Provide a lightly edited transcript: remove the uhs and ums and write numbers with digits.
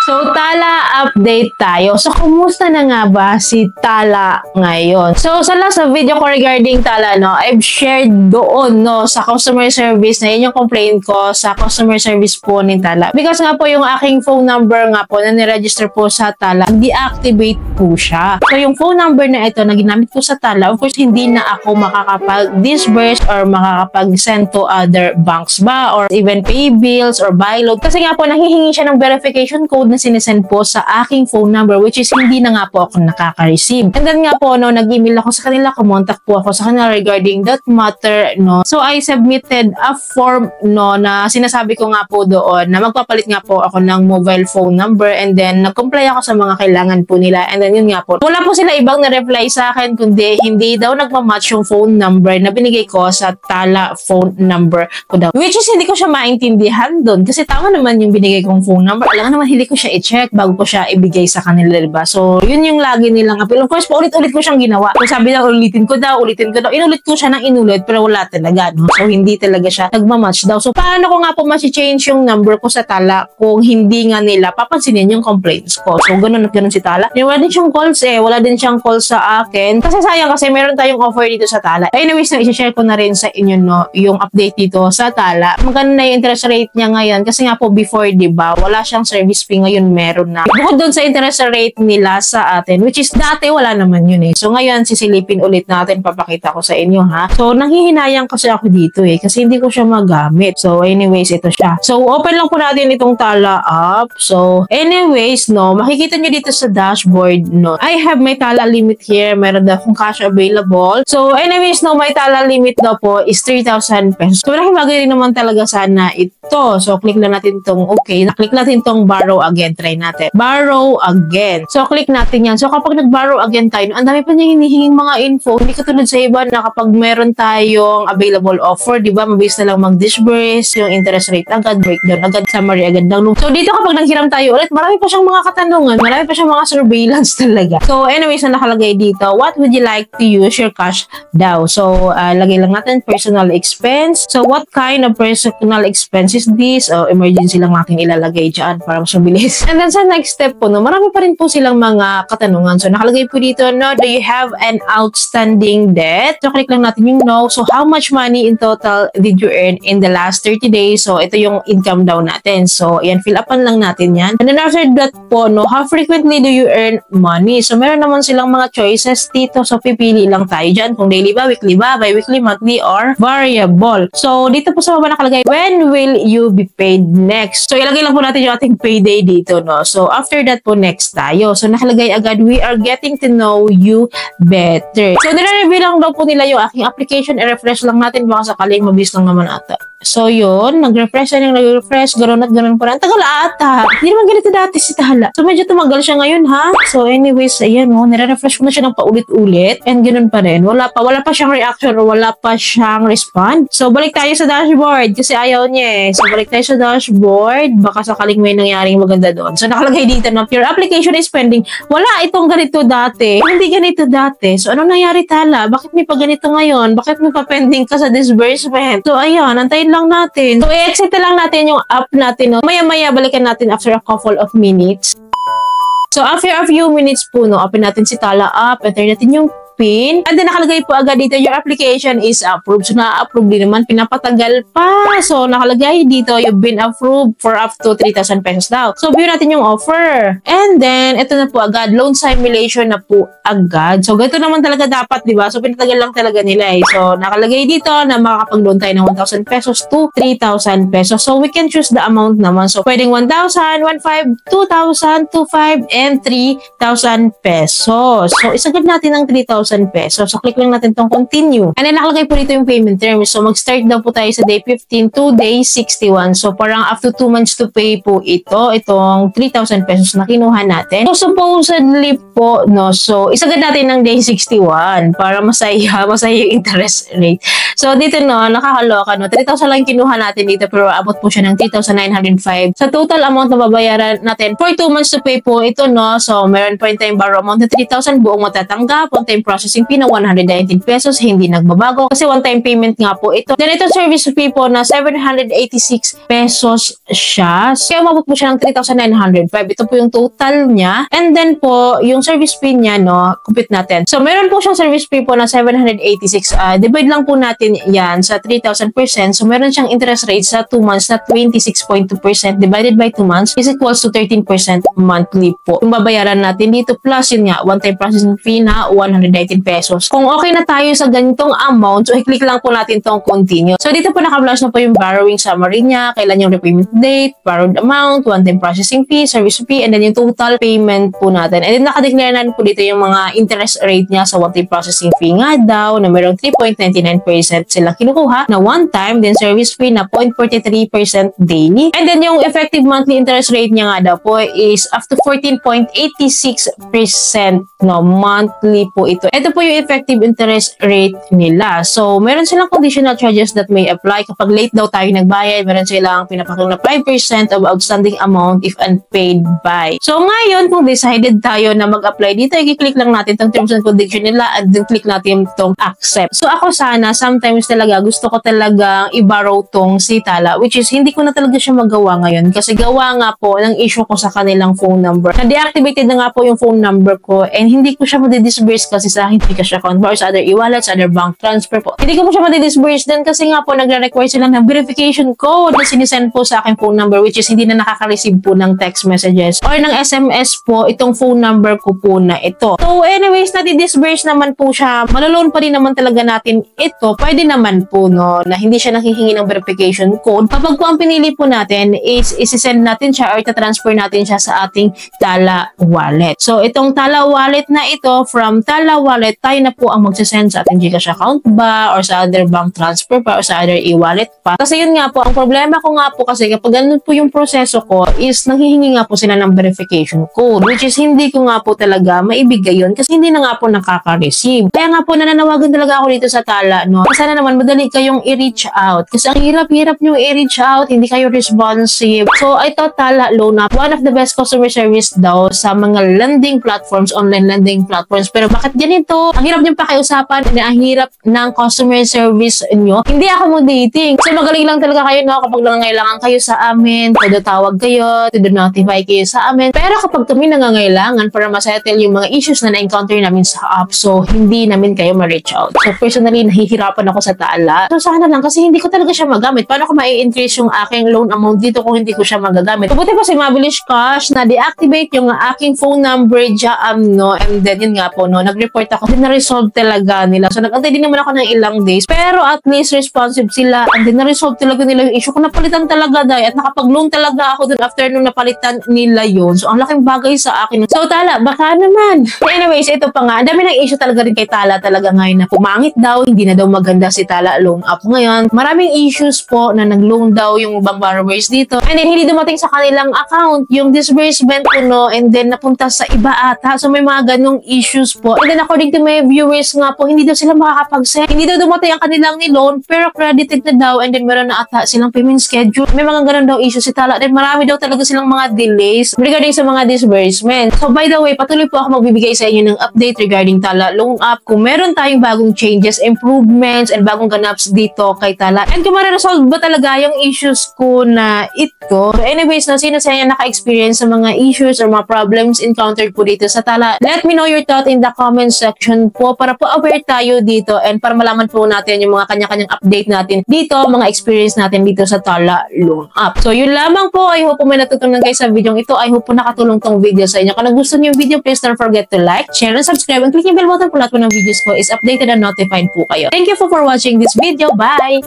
So, Tala update tayo. So, kumusta na nga ba si Tala ngayon? So, sa last video ko regarding Tala, no, I've shared doon, no, sa customer service na yun yung complaint ko sa customer service po ni Tala. Because nga po yung aking phone number nga po na niregister po sa Tala, deactivate po siya. So, yung phone number na ito na ginamit ko sa Tala, of course, hindi na ako makakapag-disburse or makakapag-send to other banks ba or even pay bills or buy load. Kasi nga po, nanghihingi siya ng verification code na sinesend po sa aking phone number, which is hindi na nga po ako nakaka-receive. And then nga po, no, nag-email ako sa kanila, kumontak po ako sa kanila regarding that matter, no. So, I submitted a form, no, na sinasabi ko nga po doon na magpapalit nga po ako ng mobile phone number, and then nag-comply ako sa mga kailangan po nila. And then yun nga po, wala po sila ibang na-reply sa akin, kundi hindi daw nagmamatch yung phone number na binigay ko sa Tala phone number ko daw. Which is hindi ko siya maintindihan doon kasi tama naman yung binigay kong phone number. Alam naman, hindi ko siya i-check bago ko siya ibigay sa kanila, diba? So, yun yung lagi nilang appeal. Of course, paulit-ulit ko siyang ginawa. So, sabi na, ulitin ko daw. Inulit ko siya ng inulit, pero wala talaga, no? So, hindi talaga siya nagmamatch daw. So, paano ko nga po ma-change yung number ko sa Tala kung hindi nga nila papansinin yung complaints ko? So, ganun at ganun si Tala. Wala din siyang calls wala din siyang calls sa akin. Kasi sayang kasi meron tayong offer dito sa Tala. Anyways, na i-share ko na rin sa inyo, no, yung update dito sa Tala. Magkano na yung interest rate niya ngayon? Kasi nga po before, diba, wala siyang service fee, ngayon meron na. Bukod doon sa interest rate nila sa atin, which is dati wala naman yun So ngayon, sisilipin ulit natin, papakita ko sa inyo, ha. So nanghihinayang kasi ako dito kasi hindi ko siya magamit. So anyways, ito siya. So open lang po natin itong Tala app. So anyways, no, makikita nyo dito sa dashboard, no, I have my Tala limit here. Meron daw akong cash available. So anyways, no, my Tala limit daw po is 3,000 pesos. So malaking bagay rin naman talaga sana ito. So click na natin itong okay. Click natin itong borrow again. Try natin. Borrow again. So click natin yan. So kapag nag-borrow again tayo, ang dami pa niya hinihinging mga info. Hindi katulad sa iba na kapag meron tayong available offer, di ba, mabilis na lang mag-disburse, yung interest rate agad, breakdown agad, summary agad lang. So dito kapag naghiram tayo ulit, marami pa siyang mga katanungan, marami pa siyang mga surveillance talaga. So anyways, na nakalagay dito, what would you like to use your cash daw? So lagay lang natin personal expense. So what kind of personal expense is this? Emergency lang natin ilalagay dyan para mas mabilis. And then sa next step po, no, marami pa rin po silang mga katanungan. So nakalagay po dito, no, do you have an outstanding debt? So click lang natin yung no. So how much money in total did you earn in the last 30 days? So ito yung income daw natin. So yan, fill upan lang natin yan. And then after that po, no, how frequently do you earn money? So meron naman silang mga choices dito. So pipili lang tayo dyan kung daily ba, weekly ba, bi-weekly, monthly, or variable. So dito po sa baba nakalagay, when will you be paid next? So ilagay lang po natin yung ating payday dito, no. So after that po, next tayo. So nakalagay agad, we are getting to know you better. So nire-review lang daw po nila yung aking application. I-refresh lang natin, baka sakaling mabilis lang naman ata. So yun, nag-refresh na yung nag-refresh, gano'n at gano'n pa rin. Tagal ata. Hindi naman ganito dati si Tala. So medyo tumagal siya ngayon, ha? So anyways, ayan, nire-refresh ko na siya ng paulit-ulit, and gano'n pa rin. Wala pa siyang reaction or wala pa siyang respond. So balik tayo sa dashboard kasi ayaw niya So balik tayo sa dashboard, baka sakaling may nangyaring maganda doon. So nakalagay dito na your application is pending. Wala itong ganito dati. Hindi ganito dati. So anong nangyari, Tala? Bakit may pa ganito ngayon? Bakit may pa pending ka sa disbursement? So ayan, antayin lang natin. So i-exit lang natin yung app natin. No? Maya-maya balikan natin after a couple of minutes. So after a few minutes po, no, open natin si Tala app. Enter natin yung PIN. And then nakalagay po agad dito, your application is approved. So na-approve din naman, pinapatagal pa. So nakalagay dito, you've been approved for up to 3,000 pesos daw. So view natin yung offer. And then, ito na po agad, loan simulation na po agad. So ganito naman talaga dapat, di ba? So pinatagal lang talaga nila So nakalagay dito na makakapag-loan tayo ng 1,000 pesos to 3,000 pesos. So we can choose the amount naman. So pwedeng 1,000, 1,500, 2,000, 2,500, and 3,000 pesos. So isagad natin ng 3,000 pesos. So, click lang natin tong continue. And then, nakalagay po dito yung payment terms. So, mag-start daw po tayo sa day 15 to day 61. So, parang after 2 months to pay po itong 3,000 pesos na kinuha natin. So, supposedly po, no, so, isagad natin ng day 61 para masaya yung interest rate. So, dito, no, nakakaloka, no, 3,000 lang kinuha natin dito, pero abot po siya ng 3,905. Sa total amount na babayaran natin for 2 months to pay po ito, no, so, meron po yung time borrow amount na 3,000, buong matatanggap, on time processing fee na 119 pesos, hindi nagbabago kasi one-time payment nga po ito. Then ito service fee po na 786 pesos siya. Kaya umabot po siya ng 3,905. Ito po yung total niya. And then po, yung service fee niya, no, compute natin. So, meron po siyang service fee po na 786. Divide lang po natin yan sa 3,000%. So, meron siyang interest rate sa 2 months na 26.2% divided by 2 months is equals to 13% monthly po. Yung babayaran natin dito plus yun nga, one-time processing fee na 119 pesos. Kung okay na tayo sa ganitong amount, so i-click lang po natin tong continue. So, dito po naka-flash na po yung borrowing summary niya, kailan yung repayment date, borrowed amount, one-time processing fee, service fee, and then yung total payment po natin. And then naka-declare na po dito yung mga interest rate niya sa one-time processing fee nga daw na merong 3.99% silang kinukuha na one-time, then service fee na 0.43% daily. And then yung effective monthly interest rate niya nga daw po is up to 14.86% no, monthly po ito. Ito po yung effective interest rate nila. So, meron silang conditional charges that may apply. Kapag late daw tayo nagbayad, meron silang pinapakong na 5% of outstanding amount if unpaid by. So, ngayon, kung decided tayo na mag-apply dito, i-click lang natin itong terms and condition nila and then click natin itong accept. So, ako sana, sometimes talaga, gusto ko talagang i-borrow tong si Tala, which is hindi ko na talaga siya magawa ngayon kasi gawa nga po ng issue ko sa kanilang phone number. Na-deactivated na nga po yung phone number ko and hindi ko siya madidisburse kasi sa akin Gcash account or sa other e-wallets, other bank transfer po. Hindi ko po siya madidisburse din kasi nga po nagre-require sila ng verification code na sinisend po sa aking phone number which is hindi na nakaka-receive po ng text messages or ng SMS po itong phone number ko po na ito. So anyways, nadi-disburse naman po siya. Maloloan pa rin naman talaga natin ito. Pwede naman po no na hindi siya nanghihingi ng verification code. Kapag po ang pinili po natin is isi-send natin siya or ita-transfer natin siya sa ating Tala wallet. So itong Tala wallet na ito, from Tala wallet, tayo na po ang magsisend sa ating Gcash account ba or sa other bank transfer pa or sa other e-wallet pa. Kasi yun nga po, ang problema ko nga po kasi kapag ganun po yung proseso ko is nanghihingi nga po sila ng verification code which is hindi ko nga po talaga maibigay yun kasi hindi na nga po nakaka-receive. Kaya nga po nananawagan talaga ako dito sa Tala, no? Sana naman madali kayong i-reach out kasi ang hirap-hirap nyo i-reach out, hindi kayo responsive. So ito Tala Loan App, one of the best customer service daw sa mga lending platforms, online lending platforms. Pero bakit ganito? Ang hirap niyong pakiusapan and ang hirap ng customer service nyo. Hindi ako mo-dating. So magaling lang talaga kayo, no? Kapag nangangailangan kayo sa amin, tawag kayo, notify kayo sa amin. Pero kapag kami nangangailangan para masettle yung mga issues na na-encounter namin sa app, so hindi namin kayo ma-reach out. So personally, nahihirapan ako sa Tala. So sana lang kasi hindi ko talaga siya magamit. Paano ko ma-increase yung aking loan amount dito kung hindi ko siya magagamit? So, buti pa si Mabilis Cash na deactivate yung aking phone number dyan, no? And then yun nga po, no? Nag-report ako. Na-resolve talaga nila. So nag-antay din naman ako ng ilang days. Pero at least responsive sila. And then na-resolve talaga nila yung issue ko. Napalitan talaga dahil at nakapag-loan talaga ako dun after nung napalitan nila yun. So ang laking bagay sa akin. So Tala, baka naman. Anyways, ito pa nga. Ang dami ng issue talaga rin kay Tala talaga ngayon na pumangit daw. Hindi na daw maganda si Tala Loan App ngayon. Maraming issues po na nag-loan daw yung ibang borrowers dito. And then hindi dumating sa kanilang account yung disbursement po, no? And then napunta sa iba ata. So may mga ganong issues po. And then according to my viewers nga po, hindi daw sila makakapag-send. Hindi daw dumating ang kanilang ni-loan pero credited na daw and then meron na ata silang payment schedule. May mga ganon daw issues si Tala. Then marami daw talaga silang mga delays regarding sa mga disbursement. So by the way, patuloy po ako magbibigay sa inyo ng update regarding Tala Loan App. Kung meron tayong bagong changes, improvements, and bagong ganaps dito kay Tala. And kung ma-resolve ba talaga yung issues ko na ito. So anyways, na sino sa inyo naka-experience sa mga issues or mga problems encountered po dito sa Tala, let me know your thought in the comment section po para po aware tayo dito and para malaman po natin yung mga kanya-kanyang update natin dito, mga experience natin dito sa Tala Loan App. So yun lamang po. I hope po may natutunan kayo sa video ito. I hope po nakatulong tong video sa inyo. Kung nagustuhan niyo yung video, please don't forget to like, share, and subscribe, and click yung bell button po lahat po ng videos ko is updated and notified po kayo. Thank you for watching this video. Bye!